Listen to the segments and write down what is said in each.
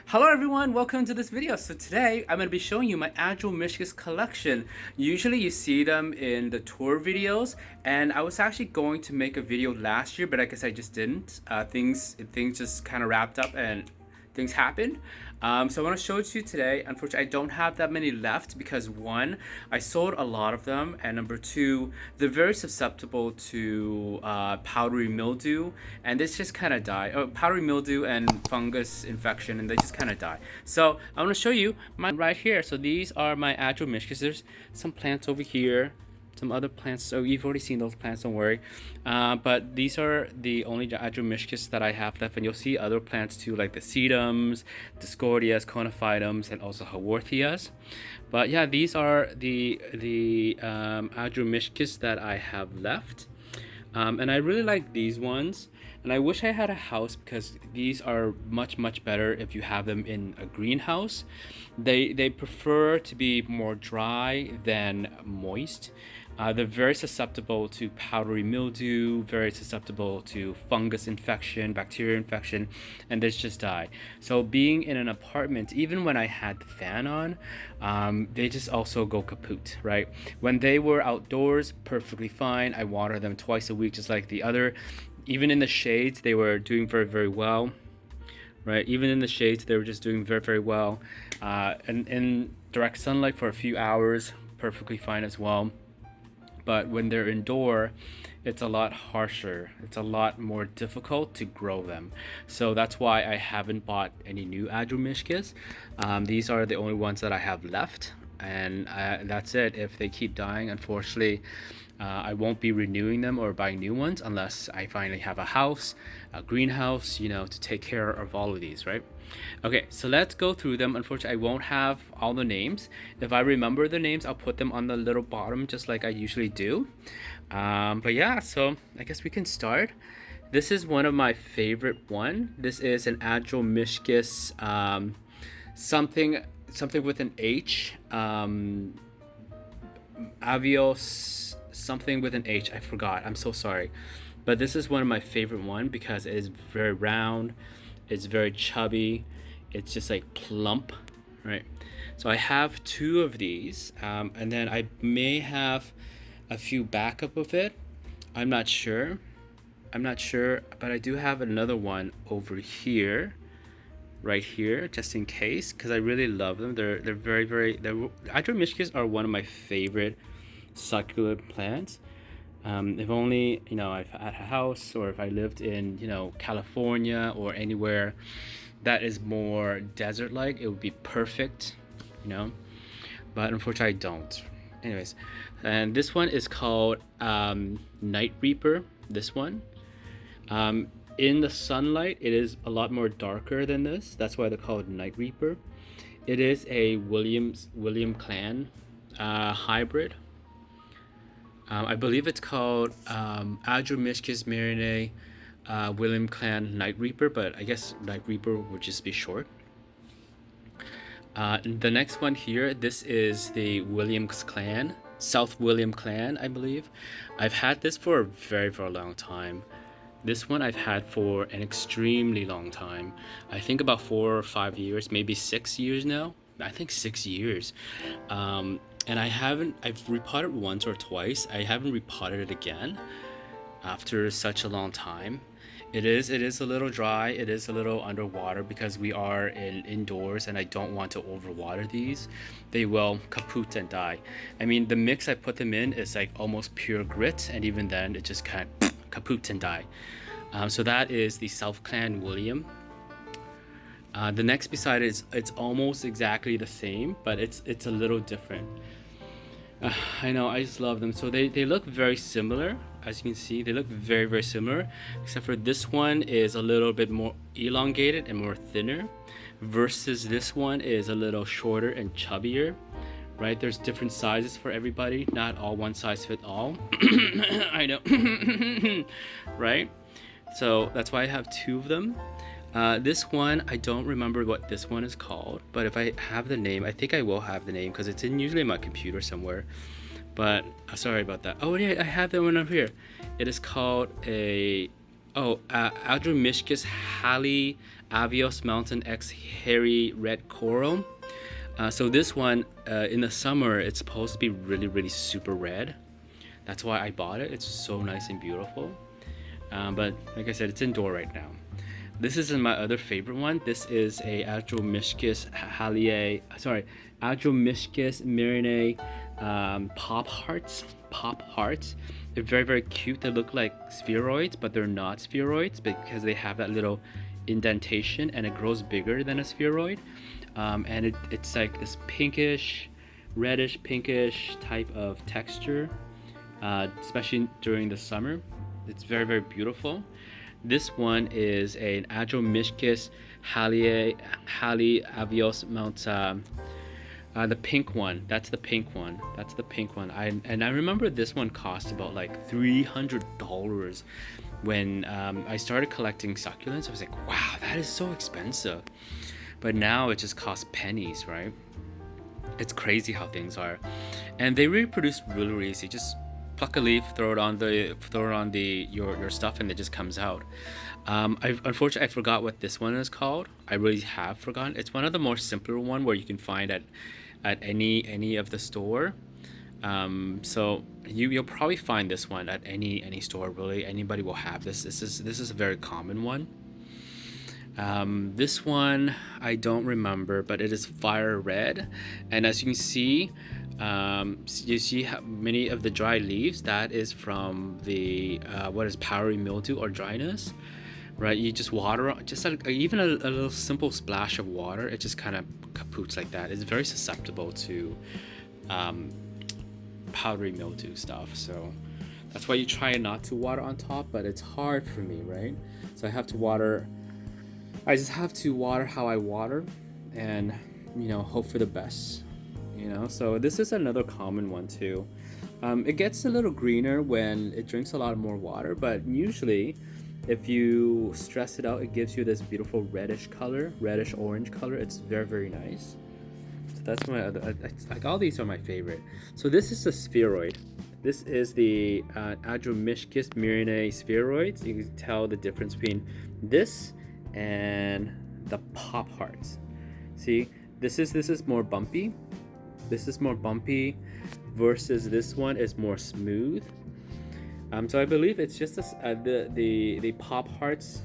Hello everyone, welcome to this video. So today I'm going to be showing you my Adromischus collection. Usually you see them in the tour videos, and I was actually going to make a video last year, but I guess I just didn't. Things just kind of wrapped up and things happened. So I want to show it to you today. Unfortunately, I don't have that many left because one, I sold a lot of them, and number two, they're very susceptible to powdery mildew, and this just kind of die. Powdery mildew and fungus infection, and they just kind of die. So I want to show you mine right here. So these are my Adromischus. There's some plants over here, some other plants, so you've already seen those plants, don't worry. But these are the only Adromischus that I have left, and you'll see other plants too, like the sedums, discordias, conophytums, and also haworthias. But yeah, these are the Adromischus that I have left. And I really like these ones, and I wish I had a house because these are much better if you have them in a greenhouse. They prefer to be more dry than moist. They're very susceptible to powdery mildew, very susceptible to fungus infection, bacteria infection, and they just die. So being in an apartment, even when I had the fan on, they just also go kaput, right? When they were outdoors, perfectly fine. I water them twice a week, just like the other. Even in the shades, they were doing very well, right? Even in the shades, they were just doing very well. And in direct sunlight for a few hours, perfectly fine as well. But when they're indoor, it's a lot harsher. It's a lot more difficult to grow them. So that's why I haven't bought any new Adromischus. These are the only ones that I have left, and that's it. If they keep dying, unfortunately, I won't be renewing them or buying new ones unless I finally have a house, a greenhouse, to take care of all of these, right? Okay, so let's go through them. Unfortunately, I won't have all the names. If I remember the names, I'll put them on the little bottom just like I usually do. But yeah, so I guess we can start. This is one of my favorite one. This is an Adromischus, something with an H, Avios, something with an H. I forgot. I'm so sorry. But this is one of my favorite one because it is very round. It's very chubby. It's just like plump, right? So I have two of these, and then I may have a few backup of it. I'm not sure, but I do have another one over here, right here, just in case, because I really love them. They're Adromischus are one of my favorite succulent plants. If only I've had a house, or if I lived in California or anywhere that is more desert-like, it would be perfect, but unfortunately I don't. Anyways, and this one is called Night Reaper. This one, in the sunlight, it is a lot more darker than this. That's why they're called Night Reaper. It is a William clan hybrid. I believe it's called Adromischus marinae William clan Night Reaper, but I guess Night Reaper would just be short. The next one here, this is the Williams clan, South William clan, I believe. I've had this for a very long time. This one I've had for an extremely long time. I think about 4 or 5 years, maybe 6 years now. I think 6 years. And I've repotted once or twice. I haven't repotted it again after such a long time. It is a little dry. It is a little underwater because we are indoors, and I don't want to overwater these. They will kaput and die. I mean, the mix I put them in is like almost pure grit, and even then it just kind of kaput and die. So that is the South Clan William. The next beside it, it's almost exactly the same, but it's a little different. I know, I just love them. So they look very similar. As you can see, they look very similar, except for this one is a little bit more elongated and more thinner, versus this one is a little shorter and chubbier, right? There's different sizes for everybody. Not all one size fit all. I know. Right? So that's why I have two of them. This one, I don't remember what this one is called, but if I have the name, I think I will have the name because it's usually in my computer somewhere. But sorry about that. Oh yeah, I have that one up here. It is called a Oh, Adromischus Halley Avios Mountain X Hairy Red Coral. So this one, in the summer, it's supposed to be really, really super red. That's why I bought it. It's so nice and beautiful. But like I said, it's indoor right now. This is my other favorite one. This is a Adromischus Halley, sorry, Adromischus Myrinae pop hearts. Pop hearts. They're very, very cute. They look like spheroids, but they're not spheroids because they have that little indentation and it grows bigger than a spheroid. And it's like this pinkish, reddish, pinkish type of texture, especially during the summer. It's very, very beautiful. This one is an Adromischus Halley Avios Mount. The pink one. That's the pink one. That's the pink one. I remember this one cost about like $300 when I started collecting succulents. I was like, wow, that is so expensive. But now it just costs pennies, right? It's crazy how things are, and they reproduce really easy. Just pluck a leaf, throw it on your stuff, and it just comes out. Unfortunately, I forgot what this one is called. I really have forgotten. It's one of the more simpler one where you can find at any of the store. So you'll probably find this one at any store. Really, anybody will have this. This is a very common one. This one I don't remember, but it is fire red, and as you can see, you see how many of the dry leaves. That is from the what is powdery mildew or dryness, right? You just water, just even a little simple splash of water, it just kind of kapoots like that. It's very susceptible to powdery mildew stuff, so that's why you try not to water on top, but it's hard for me, right? So I just have to water how I water, and hope for the best. So this is another common one too. It gets a little greener when it drinks a lot more water, but usually if you stress it out, it gives you this beautiful reddish orange color. It's very, very nice. So that's my other, like all these are my favorite. So this is a spheroid. This is the Adromischus myrinae spheroids. You can tell the difference between this and the pop hearts. See, this is more bumpy. This is more bumpy versus this one is more smooth. So I believe it's just the pop hearts.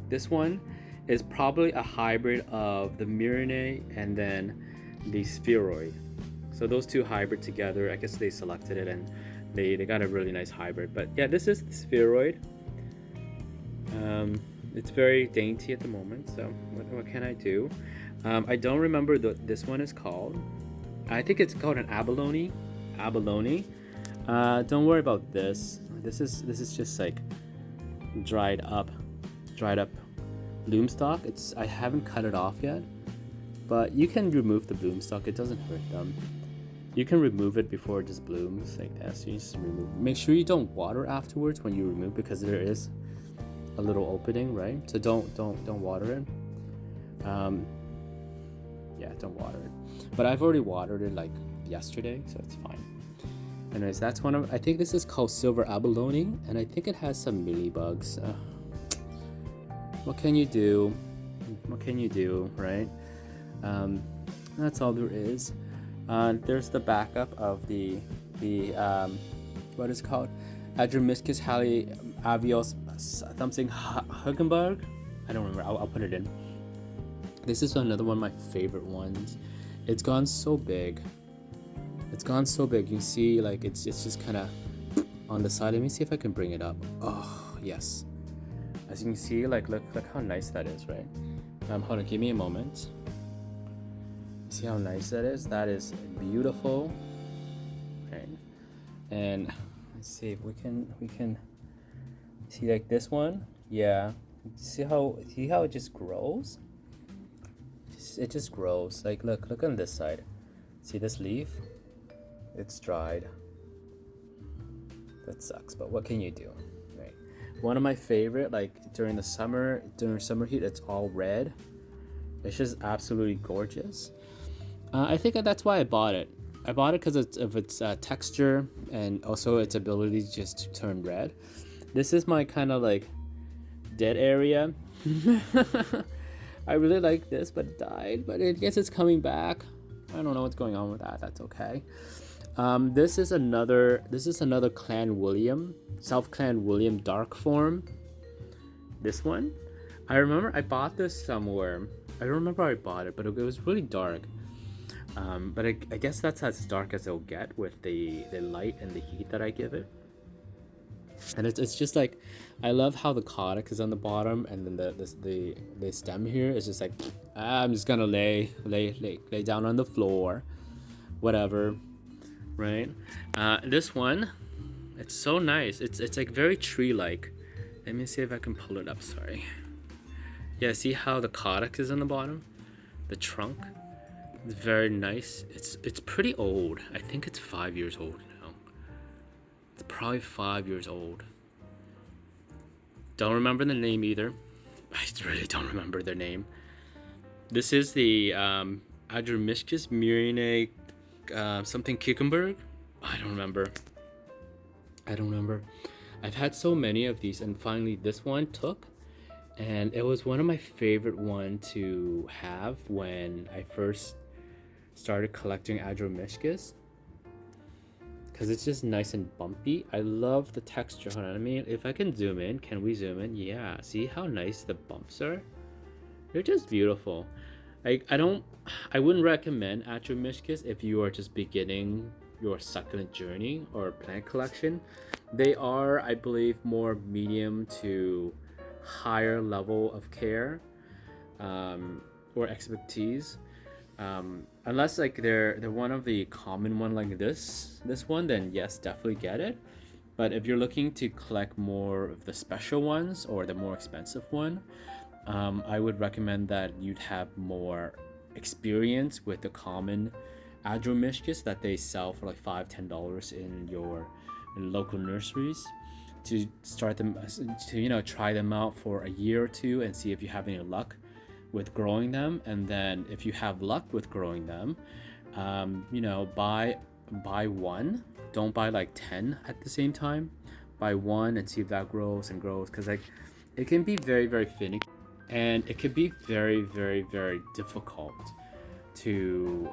This one is probably a hybrid of the myrinae and then the spheroid. So those two hybrid together, I guess they selected it and they got a really nice hybrid. But yeah, this is the spheroid. It's very dainty at the moment, so what can I do? I don't remember what this one is called. I think it's called an abalone. Don't worry about this. This is just like dried up bloom stalk. I haven't cut it off yet, but you can remove the bloom stalk. It doesn't hurt them. You can remove it before it just blooms like that. So you just remove. Make sure you don't water afterwards when you remove, because there is a little opening, right? So don't water it. Yeah, don't water it. But I've already watered it like yesterday, so it's fine. Anyways, that's one of, I think this is called silver abalone, and I think it has some mealybugs. What can you do? What can you do, right? That's all there is. There's the backup of the what is it called? Adromischus Halley Avios something Hugenberg. I don't remember. I'll put it in. This is another one of my favorite ones. It's gone so big. It's gone so big. You see, like it's just kind of on the side. Let me see if I can bring it up. Oh yes. As you can see, like look how nice that is, right? Hold on, give me a moment. See how nice that is? That is beautiful. Right. And let's see if we can see like this one. Yeah. See how it just grows? It just grows. Like look on this side. See this leaf? It's dried. That sucks, but what can you do? Right. One of my favorite, like during summer heat, it's all red. It's just absolutely gorgeous. I think that's why I bought it. I bought it because of its texture and also its ability just to turn red. This is my kind of like dead area. I really like this, but it died. But I guess it's coming back. I don't know what's going on with that. That's okay. This is another Clan William, South Clan William dark form. This one, I remember I bought this somewhere. I don't remember how I bought it, but it was really dark. But I guess that's as dark as it'll get with the light and the heat that I give it. And it's just like, I love how the codex is on the bottom, and then the stem here is just like, I'm just gonna lay down on the floor, whatever, right? This one, it's so nice. It's like very tree-like. Let me see if I can pull it up. Sorry. Yeah, see how the codex is on the bottom, the trunk. It's very nice. It's pretty old. I think it's 5 years old now. It's probably 5 years old. Don't remember the name either. I really don't remember their name. This is the Adromischus Murine something Kickenberg. I don't remember. I've had so many of these, and finally this one took. And it was one of my favorite ones to have when I first started collecting Adromischus, because it's just nice and bumpy. I love the texture. Hold on, I mean, if I can zoom in, can we zoom in? Yeah, see how nice the bumps are? They're just beautiful. I wouldn't recommend Adromischus if you are just beginning your succulent journey or plant collection. They are, I believe, more medium to higher level of care or expertise. Unless like they're one of the common one like this one, then yes, definitely get it. But if you're looking to collect more of the special ones or the more expensive one, I would recommend that you'd have more experience with the common Adromischus that they sell for like $5-10 in local nurseries, to start them, to try them out for a year or two and see if you have any luck with growing them. And then if you have luck with growing them, buy one. Don't buy like 10 at the same time. Buy one and see if that grows and grows, because like it can be very, very finicky, and it could be very, very, very difficult to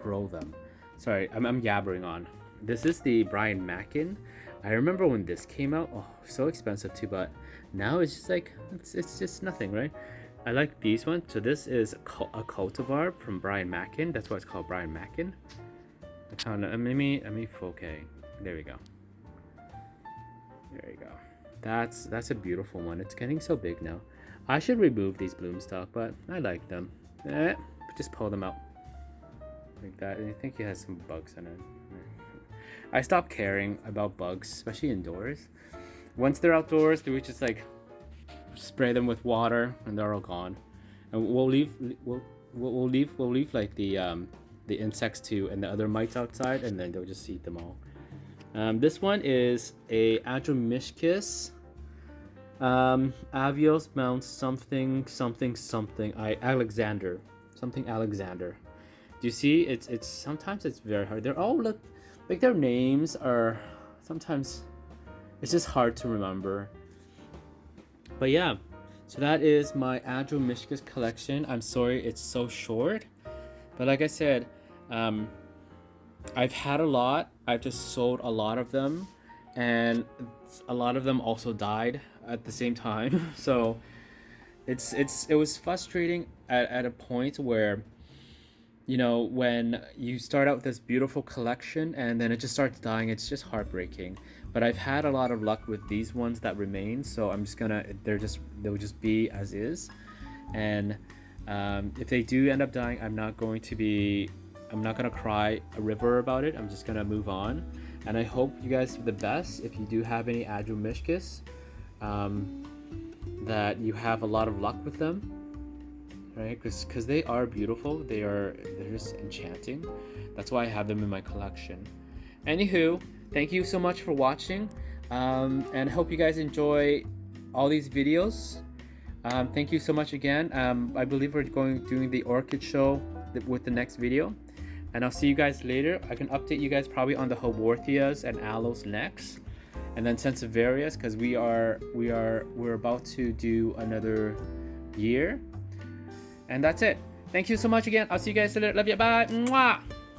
grow them. Sorry, I'm yabbering on. This is the Brian Mackin. I remember when this came out, so expensive too, but now it's just like, it's just nothing, right? I like these ones. So this is a cultivar from Brian Mackin. That's why it's called Brian Mackin. I found it. Let me okay. There we go. There you go. That's a beautiful one. It's getting so big now. I should remove these bloom stock, but I like them. Just pull them out like that. And I think it has some bugs in it. I stopped caring about bugs, especially indoors. Once they're outdoors, we just like spray them with water, and they're all gone. And we'll leave like the insects too, and the other mites outside, and then they'll just eat them all. This one is a Adromischus Avios Mount something. Alexander. Do you see? It's sometimes it's very hard. They're all like their names are sometimes, it's just hard to remember. But yeah, so that is my Adromischus collection. I'm sorry it's so short, but like I said, I've had a lot. I've just sold a lot of them, and a lot of them also died at the same time. So it was frustrating at a point where, when you start out with this beautiful collection and then it just starts dying, it's just heartbreaking. But I've had a lot of luck with these ones that remain, so I'm just gonna, they'll just be as is. And if they do end up dying, I'm not gonna cry a river about it. I'm just gonna move on. And I hope you guys do the best. If you do have any Adromischus, that you have a lot of luck with them, right? Because they are beautiful. They're just enchanting. That's why I have them in my collection. Anywho, thank you so much for watching, and I hope you guys enjoy all these videos. Thank you so much again. I believe we're doing the orchid show with the next video, and I'll see you guys later. I can update you guys probably on the Haworthias and aloes next. and then Sansevieria, because we're about to do another year. And that's it. Thank you so much again. I'll see you guys later. Love you. Bye. Mwah.